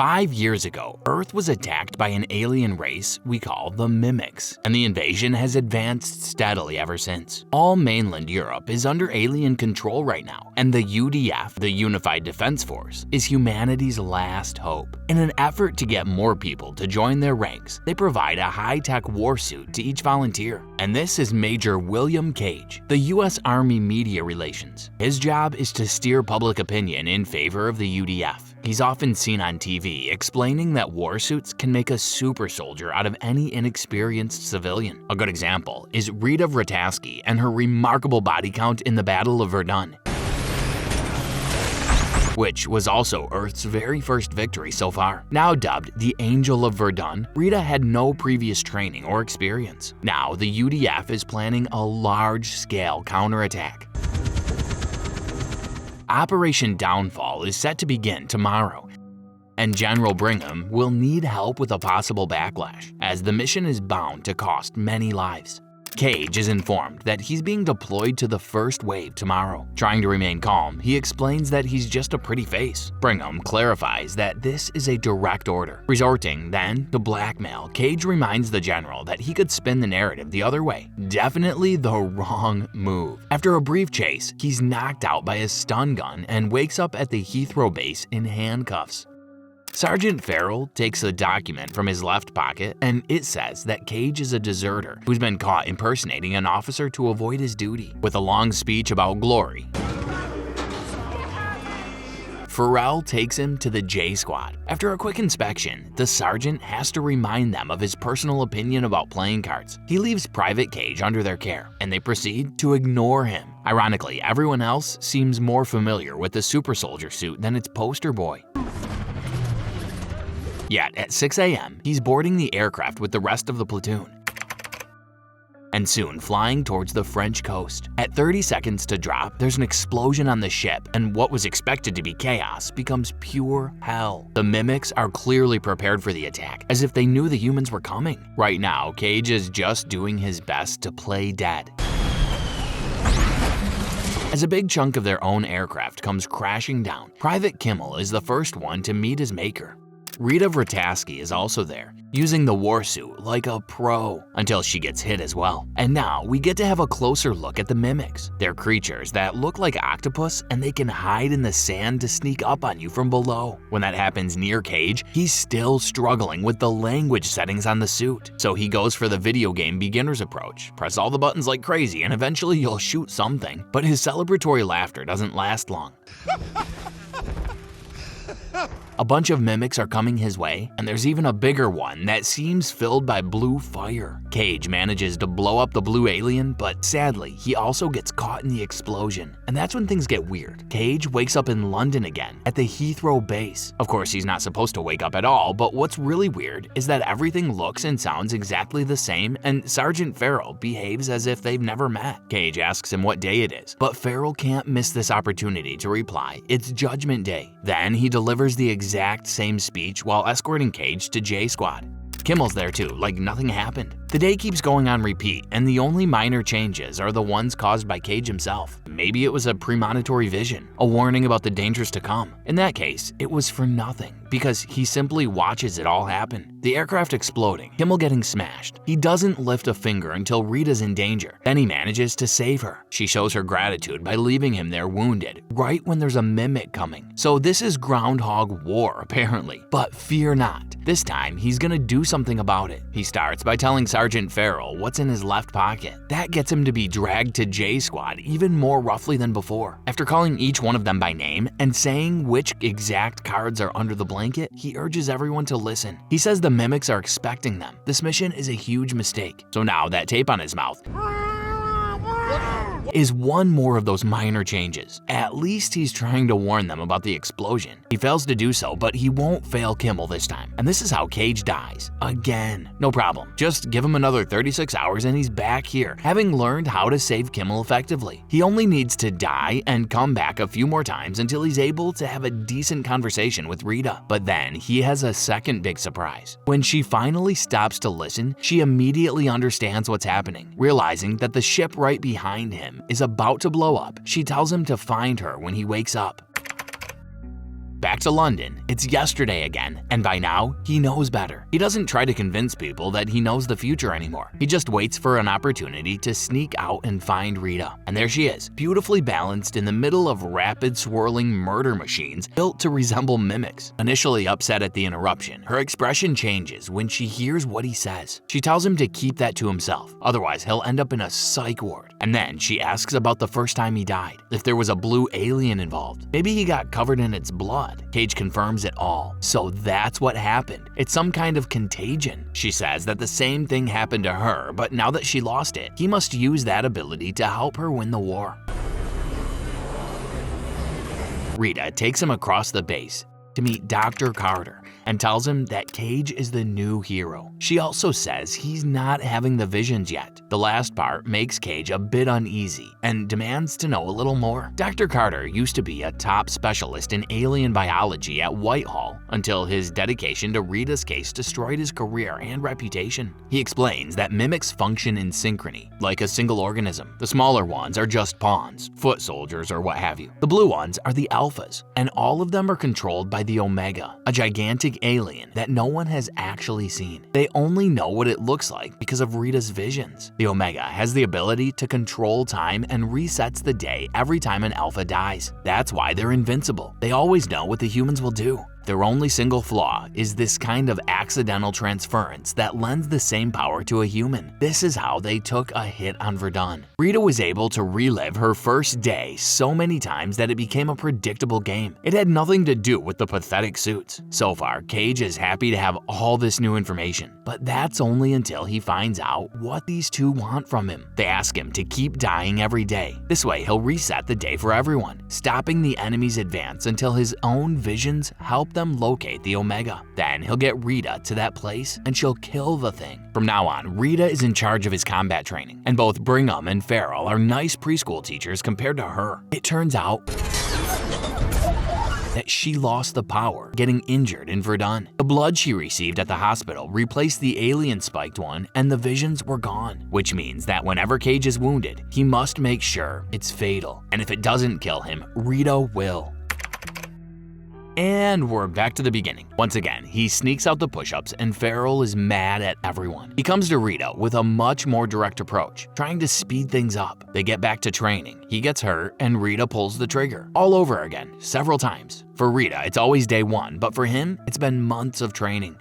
5 years ago, Earth was attacked by an alien race we call the Mimics, and the invasion has advanced steadily ever since. All mainland Europe is under alien control right now, and the UDF, the Unified Defense Force, is humanity's last hope. In an effort to get more people to join their ranks, they provide a high-tech war suit to each volunteer. And this is Major William Cage, the U.S. Army Media Relations. His job is to steer public opinion in favor of the UDF. He's often seen on TV explaining that war suits can make a super soldier out of any inexperienced civilian. A good example is Rita and her remarkable body count in the Battle of Verdun, which was also Earth's very first victory so far. Now dubbed the Angel of Verdun, Rita had no previous training or experience. Now the UDF is planning a large-scale counterattack. Operation Downfall is set to begin tomorrow, and General Brigham will need help with a possible backlash, as the mission is bound to cost many lives. Cage is informed that he's being deployed to the first wave tomorrow. Trying to remain calm, he explains that he's just a pretty face. Brigham clarifies that this is a direct order. Resorting then to blackmail, Cage reminds the general that he could spin the narrative the other way. Definitely the wrong move. After a brief chase, he's knocked out by a stun gun and wakes up at the Heathrow base in handcuffs. Sergeant Farrell takes a document from his left pocket, and it says that Cage is a deserter who's been caught impersonating an officer to avoid his duty. With a long speech about glory, Farrell takes him to the J Squad. After a quick inspection, the sergeant has to remind them of his personal opinion about playing cards. He leaves Private Cage under their care, and they proceed to ignore him. Ironically, everyone else seems more familiar with the super soldier suit than its poster boy. Yet, at 6 a.m., he's boarding the aircraft with the rest of the platoon, and soon flying towards the French coast. At 30 seconds to drop, there's an explosion on the ship, and what was expected to be chaos becomes pure hell. The Mimics are clearly prepared for the attack, as if they knew the humans were coming. Right now, Cage is just doing his best to play dead, as a big chunk of their own aircraft comes crashing down. Private Kimmel is the first one to meet his maker. Rita is also there, using the war suit like a pro, until she gets hit as well. And now we get to have a closer look at the Mimics. They're creatures that look like octopus, and they can hide in the sand to sneak up on you from below. When that happens near Cage, he's still struggling with the language settings on the suit. So he goes for the video game beginner's approach. Press all the buttons like crazy and eventually you'll shoot something. But his celebratory laughter doesn't last long. A bunch of Mimics are coming his way, and there's even a bigger one that seems filled by blue fire. Cage manages to blow up the blue alien, but sadly, he also gets caught in the explosion. And that's when things get weird. Cage wakes up in London again, at the Heathrow base. Of course, he's not supposed to wake up at all, but what's really weird is that everything looks and sounds exactly the same, and Sergeant Farrell behaves as if they've never met. Cage asks him what day it is, but Farrell can't miss this opportunity to reply, it's Judgment Day. Then he delivers the exact same speech while escorting Cage to J Squad. Kimmel's there too, like nothing happened. The day keeps going on repeat, and the only minor changes are the ones caused by Cage himself. Maybe it was a premonitory vision, a warning about the dangers to come. In that case, it was for nothing, because he simply watches it all happen. The aircraft exploding, Kimmel getting smashed. He doesn't lift a finger until Rita's in danger. Then he manages to save her. She shows her gratitude by leaving him there wounded, right when there's a Mimic coming. So this is Groundhog War, apparently. But fear not. This time, he's gonna do something about it. He starts by telling Sergeant Farrell what's in his left pocket. That gets him to be dragged to J Squad even more roughly than before. After calling each one of them by name and saying which exact cards are under the blanket, he urges everyone to listen. He says the Mimics are expecting them. This mission is a huge mistake. So now that tape on his mouth is one more of those minor changes. At least he's trying to warn them about the explosion. He fails to do so, but he won't fail Kimmel this time. And this is how Cage dies. Again. No problem. Just give him another 36 hours and he's back here, having learned how to save Kimmel effectively. He only needs to die and come back a few more times until he's able to have a decent conversation with Rita. But then he has a second big surprise. When she finally stops to listen, she immediately understands what's happening. Realizing that the ship right behind him is about to blow up, she tells him to find her when he wakes up. Back to London, it's yesterday again, and by now, he knows better. He doesn't try to convince people that he knows the future anymore. He just waits for an opportunity to sneak out and find Rita. And there she is, beautifully balanced in the middle of rapid swirling murder machines built to resemble mimics. Initially upset at the interruption, her expression changes when she hears what he says. She tells him to keep that to himself, otherwise he'll end up in a psych ward. And then she asks about the first time he died, if there was a blue alien involved. Maybe he got covered in its blood. Cage confirms it all. So that's what happened. It's some kind of contagion. She says that the same thing happened to her, but now that she lost it, he must use that ability to help her win the war. Rita takes him across the base to meet Dr. Carter and tells him that Cage is the new hero. She also says he's not having the visions yet. The last part makes Cage a bit uneasy and demands to know a little more. Dr. Carter used to be a top specialist in alien biology at Whitehall until his dedication to Rita's case destroyed his career and reputation. He explains that mimics function in synchrony, like a single organism. The smaller ones are just pawns, foot soldiers, or what have you. The blue ones are the alphas, and all of them are controlled by the Omega, a gigantic alien that no one has actually seen. They only know what it looks like because of Rita's visions. The Omega has the ability to control time and resets the day every time an alpha dies. That's why they're invincible. They always know what the humans will do. Their only single flaw is this kind of accidental transference that lends the same power to a human. This is how they took a hit on Verdun. Rita was able to relive her first day so many times that it became a predictable game. It had nothing to do with the pathetic suits. So far, Cage is happy to have all this new information, but that's only until he finds out what these two want from him. They ask him to keep dying every day. This way, he'll reset the day for everyone, stopping the enemy's advance until his own visions help them locate the Omega. Then he'll get Rita to that place and she'll kill the thing. From now on, Rita is in charge of his combat training, and both Brigham and Farrell are nice preschool teachers compared to her. It turns out that she lost the power, getting injured in Verdun. The blood she received at the hospital replaced the alien-spiked one, and the visions were gone, which means that whenever Cage is wounded, he must make sure it's fatal. And if it doesn't kill him, Rita will. And we're back to the beginning. Once again, he sneaks out the push-ups and Farrell is mad at everyone. He comes to Rita with a much more direct approach, trying to speed things up. They get back to training. He gets hurt and Rita pulls the trigger. All over again, several times. For Rita, it's always day one, but for him, it's been months of training.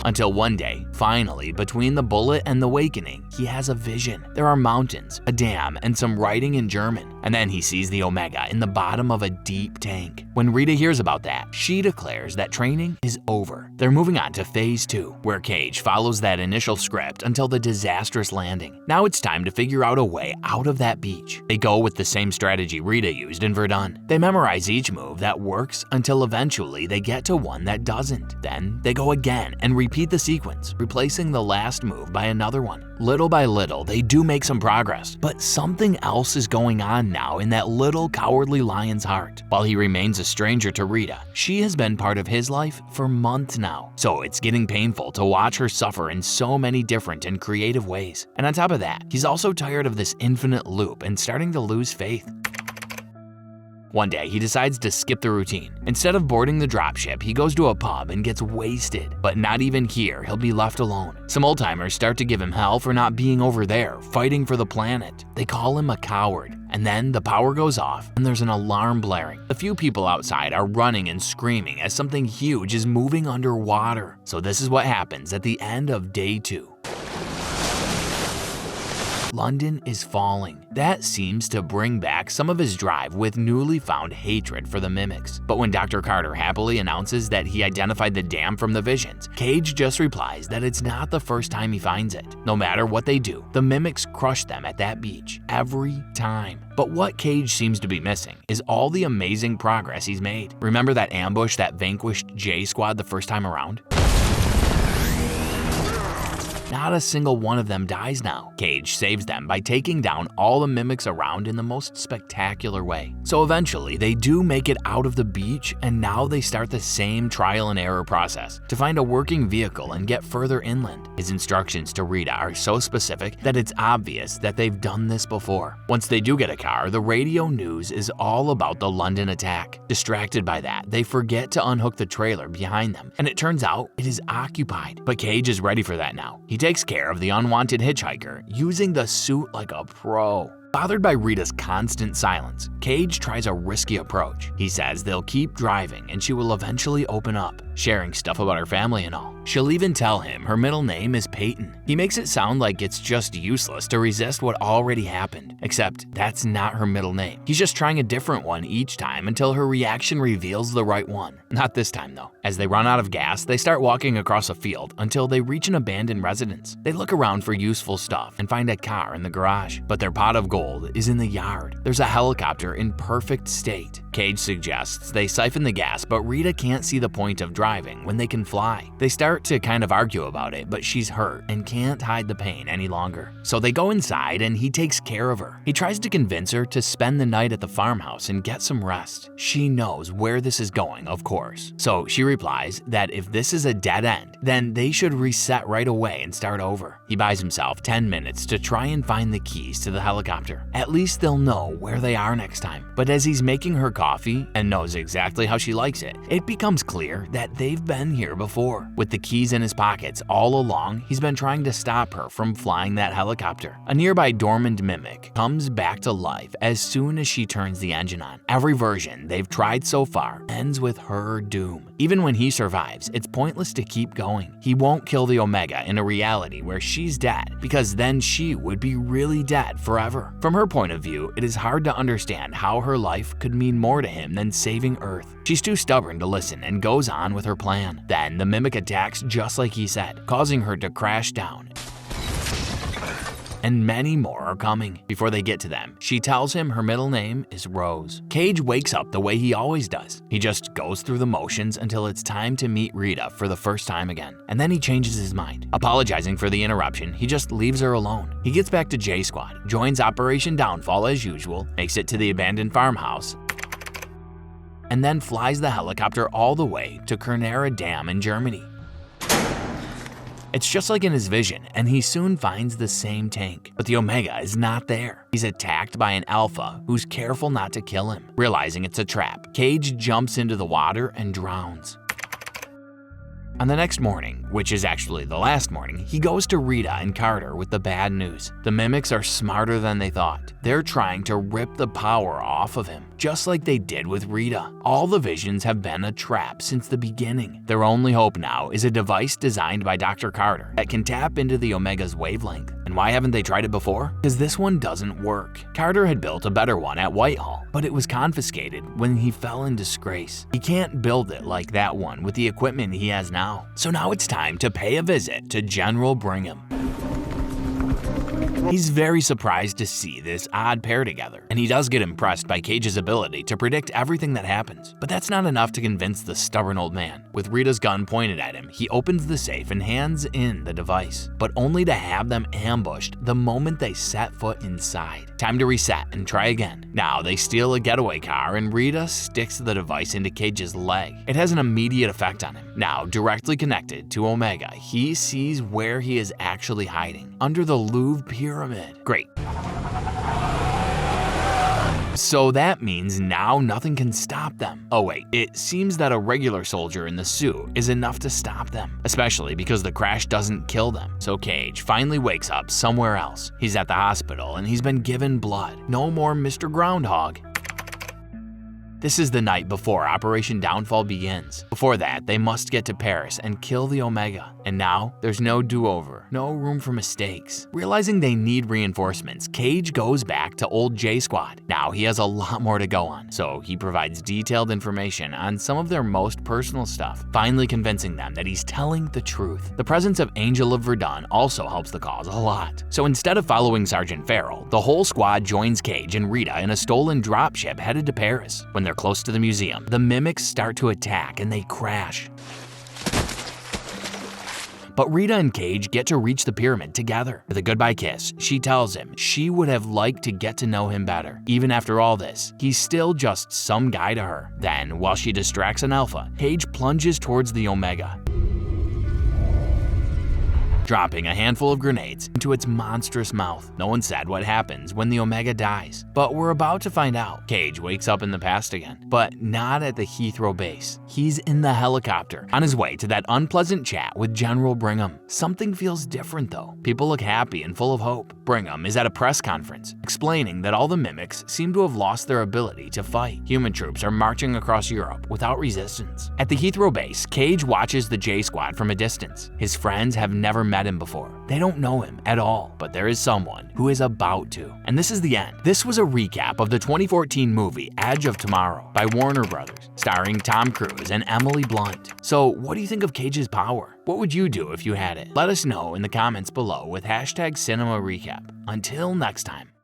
Until one day, finally, between the bullet and the awakening, he has a vision. There are mountains, a dam, and some writing in German. And then he sees the Omega in the bottom of a deep tank. When Rita hears about that, she declares that training is over. They're moving on to phase 2, where Cage follows that initial script until the disastrous landing. Now it's time to figure out a way out of that beach. They go with the same strategy Rita used in Verdun. They memorize each move that works until eventually they get to one that doesn't. Then they go again and repeat the sequence, replacing the last move by another one. Little by little, they do make some progress, but something else is going on now in that little cowardly lion's heart. While he remains a stranger to Rita, she has been part of his life for months now, so it's getting painful to watch her suffer in so many different and creative ways. And on top of that, he's also tired of this infinite loop and starting to lose faith. One day, he decides to skip the routine. Instead of boarding the dropship, he goes to a pub and gets wasted. But not even here, he'll be left alone. Some old-timers start to give him hell for not being over there, fighting for the planet. They call him a coward. And then the power goes off and there's an alarm blaring. The few people outside are running and screaming as something huge is moving underwater. So this is what happens at the end of day 2. London is falling. That seems to bring back some of his drive with newly found hatred for the mimics. But when Dr. Carter happily announces that he identified the dam from the visions, Cage just replies that it's not the first time he finds it. No matter what they do, the mimics crush them at that beach, every time. But what Cage seems to be missing is all the amazing progress he's made. Remember that ambush that vanquished J Squad the first time around? Not a single one of them dies now. Cage saves them by taking down all the mimics around in the most spectacular way. So eventually, they do make it out of the beach, and now they start the same trial and error process to find a working vehicle and get further inland. His instructions to Rita are so specific that it's obvious that they've done this before. Once they do get a car, the radio news is all about the London attack. Distracted by that, they forget to unhook the trailer behind them, and it turns out it is occupied. But Cage is ready for that now. He takes care of the unwanted hitchhiker, using the suit like a pro. Bothered by Rita's constant silence, Cage tries a risky approach. He says they'll keep driving and she will eventually open up, sharing stuff about her family and all. She'll even tell him her middle name is Peyton. He makes it sound like it's just useless to resist what already happened, except that's not her middle name. He's just trying a different one each time until her reaction reveals the right one. Not this time though. As they run out of gas, they start walking across a field until they reach an abandoned residence. They look around for useful stuff and find a car in the garage, but their pot of gold is in the yard. There's a helicopter in perfect state. Cage suggests they siphon the gas, but Rita can't see the point of driving when they can fly. They start to kind of argue about it, but she's hurt and can't hide the pain any longer. So they go inside and he takes care of her. He tries to convince her to spend the night at the farmhouse and get some rest. She knows where this is going, of course. So she replies that if this is a dead end, then they should reset right away and start over. He buys himself 10 minutes to try and find the keys to the helicopter. At least they'll know where they are next time. But as he's making her coffee and knows exactly how she likes it, it becomes clear that they've been here before. With the keys in his pockets all along, he's been trying to stop her from flying that helicopter. A nearby dormant mimic comes back to life as soon as she turns the engine on. Every version they've tried so far ends with her doom. Even when he survives, it's pointless to keep going. He won't kill the Omega in a reality where she's dead, because then she would be really dead forever. From her point of view, it is hard to understand how her life could mean more to him than saving Earth. She's too stubborn to listen and goes on with her plan. Then the mimic attacks just like he said, causing her to crash down. And many more are coming. Before they get to them, she tells him her middle name is Rose. Cage wakes up the way he always does. He just goes through the motions until it's time to meet Rita for the first time again. And then he changes his mind. Apologizing for the interruption, he just leaves her alone. He gets back to J Squad, joins Operation Downfall as usual, makes it to the abandoned farmhouse, and then flies the helicopter all the way to Kernera Dam in Germany. It's just like in his vision, and he soon finds the same tank. But the Omega is not there. He's attacked by an Alpha who's careful not to kill him. Realizing it's a trap, Cage jumps into the water and drowns. On the next morning, which is actually the last morning, he goes to Rita and Carter with the bad news. The mimics are smarter than they thought. They're trying to rip the power off of him, just like they did with Rita. All the visions have been a trap since the beginning. Their only hope now is a device designed by Dr. Carter that can tap into the Omega's wavelength. And why haven't they tried it before? Because this one doesn't work. Carter had built a better one at Whitehall, but it was confiscated when he fell in disgrace. He can't build it like that one with the equipment he has now. So now it's time to pay a visit to General Brigham. He's very surprised to see this odd pair together, and he does get impressed by Cage's ability to predict everything that happens. But that's not enough to convince the stubborn old man. With Rita's gun pointed at him, he opens the safe and hands in the device, but only to have them ambushed the moment they set foot inside. Time to reset and try again. Now they steal a getaway car and Rita sticks the device into Cage's leg. It has an immediate effect on him. Now directly connected to Omega, he sees where he is actually hiding, under the Louvre Pyramid. Great. So that means now nothing can stop them. Oh wait, it seems that a regular soldier in the suit is enough to stop them, especially because the crash doesn't kill them. So Cage finally wakes up somewhere else. He's at the hospital and he's been given blood. No more Mr. Groundhog. This is the night before Operation Downfall begins. Before that, they must get to Paris and kill the Omega. And now, there's no do-over, no room for mistakes. Realizing they need reinforcements, Cage goes back to old J Squad. Now he has a lot more to go on, so he provides detailed information on some of their most personal stuff, finally convincing them that he's telling the truth. The presence of Angel of Verdun also helps the cause a lot. So instead of following Sergeant Farrell, the whole squad joins Cage and Rita in a stolen dropship headed to Paris. When they're close to the museum, the mimics start to attack and they crash. But Rita and Cage get to reach the pyramid together. With a goodbye kiss, she tells him she would have liked to get to know him better. Even after all this, he's still just some guy to her. Then, while she distracts an alpha, Cage plunges towards the Omega, dropping a handful of grenades into its monstrous mouth. No one said what happens when the Omega dies, but we're about to find out. Cage wakes up in the past again, but not at the Heathrow base. He's in the helicopter, on his way to that unpleasant chat with General Brigham. Something feels different though. People look happy and full of hope. Brigham is at a press conference, explaining that all the mimics seem to have lost their ability to fight. Human troops are marching across Europe without resistance. At the Heathrow base, Cage watches the J Squad from a distance. His friends have never met him before. They don't know him at all, but there is someone who is about to. And this is the end. This was a recap of the 2014 movie Edge of Tomorrow by Warner Brothers, starring Tom Cruise and Emily Blunt. So what do you think of Cage's power? What would you do if you had it? Let us know in the comments below with #CinemaRecap. Until next time.